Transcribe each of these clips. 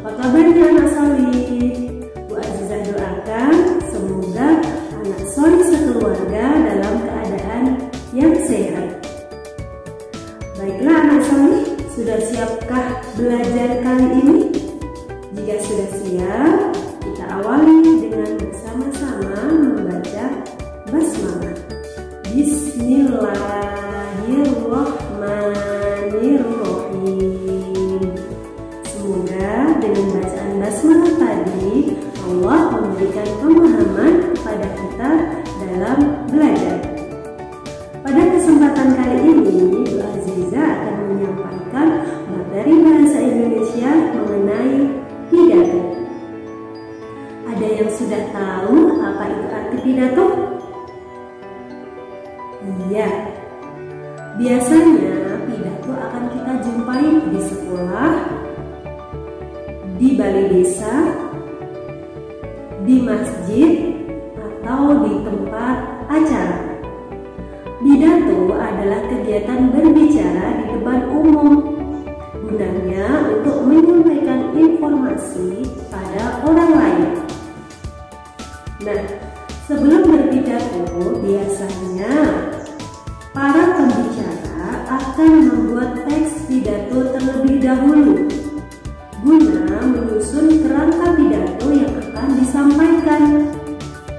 Apa kabarnya anak solih? Bu Azizah doakan semoga anak solih sekeluarga dalam keadaan yang sehat. Baiklah anak solih, sudah siapkah belajar kali ini? Jika sudah siap, kita awali dengan bersama-sama membaca basmalah. Bismillahirrahmanirrahim. Semoga dengan bacaan basmalah tadi Allah memberikan pemahaman kepada kita dalam belajar. Pada kesempatan kali ini, Bu Azizah akan menyampaikan materi bahasa Indonesia mengenai pidato. Ada yang sudah tahu apa itu arti pidato? Iya, biasanya pidato akan kita jumpai di sekolah, di balai desa, di masjid, atau di tempat acara. Pidato adalah kegiatan berbicara di depan umum, gunanya untuk menyampaikan informasi pada orang lain. Nah, sebelum berpidato, biasanya para pembicara akan membuat teks pidato terlebih dahulu, guna menyusun kerangka pidato yang akan disampaikan,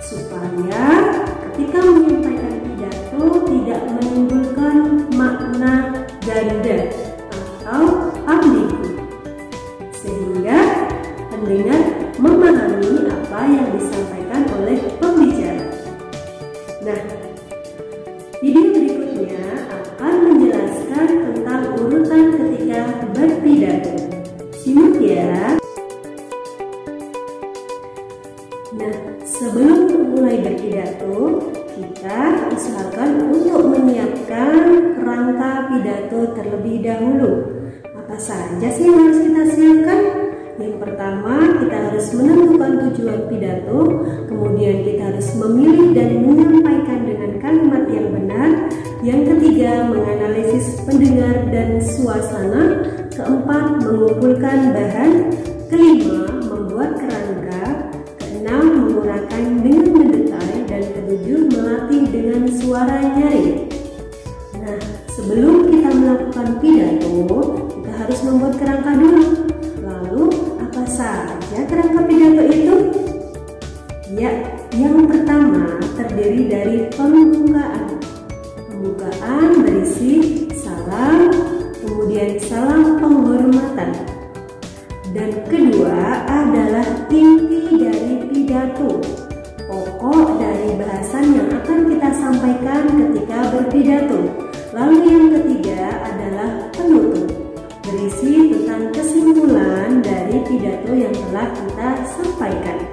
supaya ketika menyampaikan pidato tidak menimbulkan makna ganda atau ambigu, sehingga pendengar memahami apa yang disampaikan oleh pembicara. Nah, video berikutnya akan menjelaskan tentang urutan ketika berpidato. Simak ya. Nah, sebelum mulai berpidato, kita usahakan untuk menyiapkan kerangka pidato terlebih dahulu. Apa saja sih yang harus kita siapkan? Yang pertama, kita harus menentukan tujuan pidato, kemudian kita harus memilih dan menyampaikan dengan kalimat yang benar. Yang ketiga, menganalisis pendengar dan suasana. Keempat, mengumpulkan bahan. Kelima, membuat kerangka. Keenam, menguraikan dengan mendetail. Dan ketujuh, melatih dengan suara nyaring. Nah, sebelum kita melakukan pidato, kita harus membuat kerangka dulu. Lalu, apa saja kerangka pidato itu? Ya, yang pertama terdiri dari pembukaan. Pembukaan berisi salam, kemudian salam penghormatan. Dan kedua adalah inti dari pidato, pokok dari bahasan yang akan kita sampaikan ketika berpidato. Lalu yang ketiga adalah penutup, berisi tentang kesimpulan dari pidato yang telah kita sampaikan.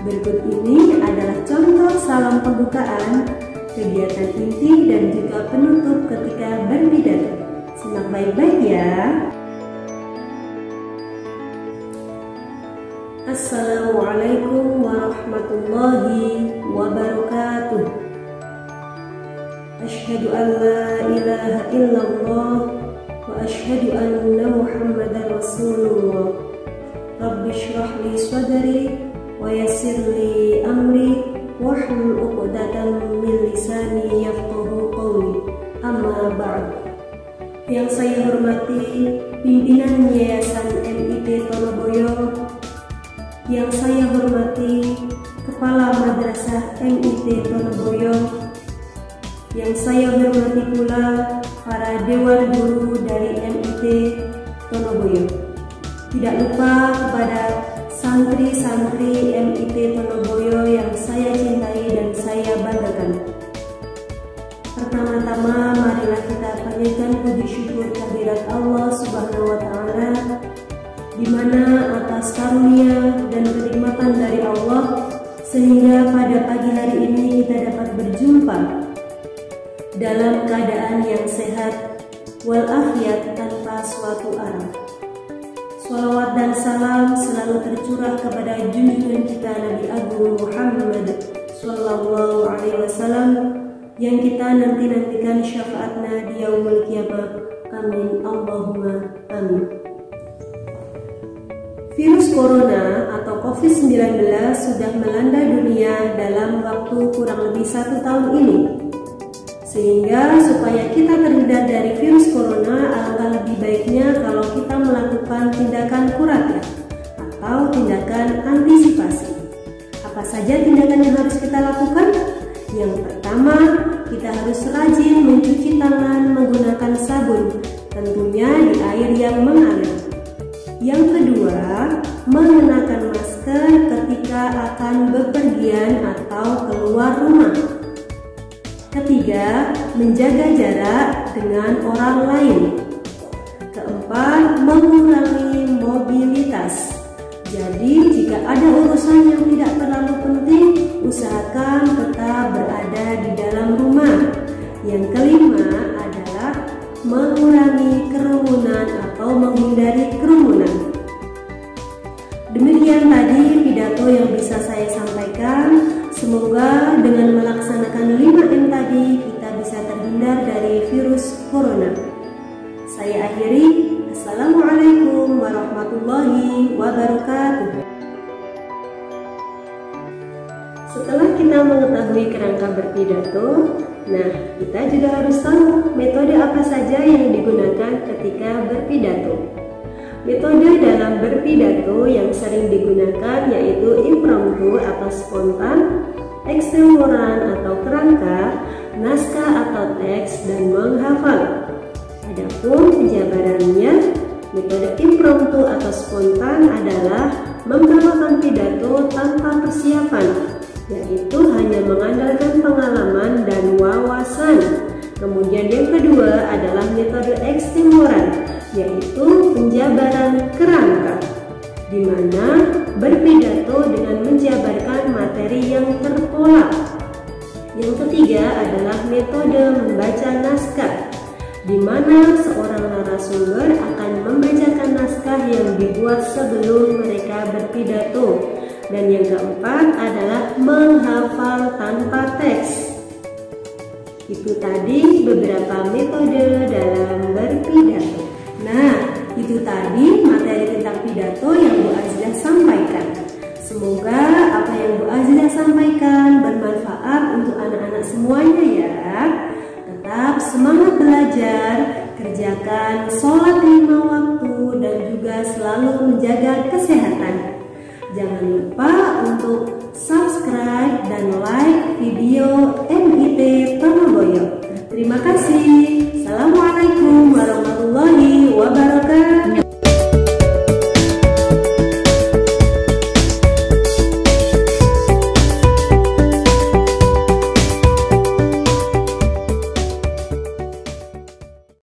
Berikut ini adalah contoh salam pembukaan, kegiatan inti dan juga penutup ketika berpidato. Simak baik-baik ya. Assalamualaikum warahmatullahi wabarakatuh. Asyhadu an la ilaha illallah wa asyhadu anna Muhammadar Rasulullah. Rabbi shrah li sadri wa yassir li amri wahlul 'uqdatam min lisani yafqahu qawli. Amma ba'd. Yang saya hormati pimpinan Yayasan MIT Tonoboyo, yang saya hormati Kepala Madrasah MIT Tonoboyo, yang saya hormati pula para dewan guru dari MIT Tonoboyo. Tidak lupa kepada santri-santri MIT Tonoboyo yang saya cintai dan saya banggakan. Pertama-tama marilah kita panjatkan puji syukur kehadirat Allah Subhanahu wa Ta'ala, di mana atas karunia dan kenikmatan dari Allah sehingga pada pagi hari ini kita dapat berjumpa dalam keadaan yang sehat walafiat tanpa suatu arah. Salawat dan salam selalu tercurah kepada junjungan kita Nabi Agung Muhammad Sallallahu Alaihi Wasallam yang kita nantikan syafaatnya di yaumul qiyamah. Amin Allahumma amin. Virus corona atau COVID-19 sudah melanda dunia dalam waktu kurang lebih 1 tahun ini. Sehingga supaya kita terhindar dari virus corona, alangkah lebih baiknya kalau kita melakukan tindakan kuratif atau tindakan antisipasi. Apa saja tindakan yang harus kita lakukan? Yang pertama, kita harus rajin mencuci tangan menggunakan sabun, tentunya di air yang mengalir. Yang kedua, mengenakan masker ketika akan bepergian atau keluar rumah. Ketiga, menjaga jarak dengan orang lain. Keempat, mengurangi mobilitas. Jadi, jika ada urusan yang tidak terlalu penting, usahakan tetap berada di dalam rumah. Yang kelima adalah mengurangi kerumunan atau menghindari kerumunan. Demikian tadi pidato yang bisa saya sampaikan. Semoga dengan melaksanakan 5M tadi kita bisa terhindar dari virus corona. Saya akhiri. Assalamualaikum warahmatullahi wabarakatuh. Setelah kita mengetahui kerangka berpidato, nah kita juga harus tahu metode apa saja yang digunakan ketika berpidato. Metode dalam berpidato yang sering digunakan yaitu impromptu atau spontan, extemporan atau kerangka, naskah atau teks, dan menghafal. Adapun penjabarannya, metode impromptu atau spontan adalah membawakan pidato tanpa persiapan, yaitu hanya mengandalkan pengalaman dan wawasan. Kemudian yang kedua adalah metode extemporan, yaitu penjabaran kerangka, di mana berpidato dengan menjabarkan materi yang terpola. Yang ketiga adalah metode membaca naskah, di mana seorang narasumber akan membacakan naskah yang dibuat sebelum mereka berpidato. Dan yang keempat adalah menghafal tanpa teks. Itu tadi beberapa metode dalam berpidato. Nah, itu tadi materi tentang pidato yang Bu Aziza sampaikan. Semoga apa yang Bu Aziza sampaikan bermanfaat untuk anak-anak semuanya ya. Tetap semangat belajar, kerjakan sholat 5 waktu, dan juga selalu menjaga kesehatan. Jangan lupa untuk subscribe dan like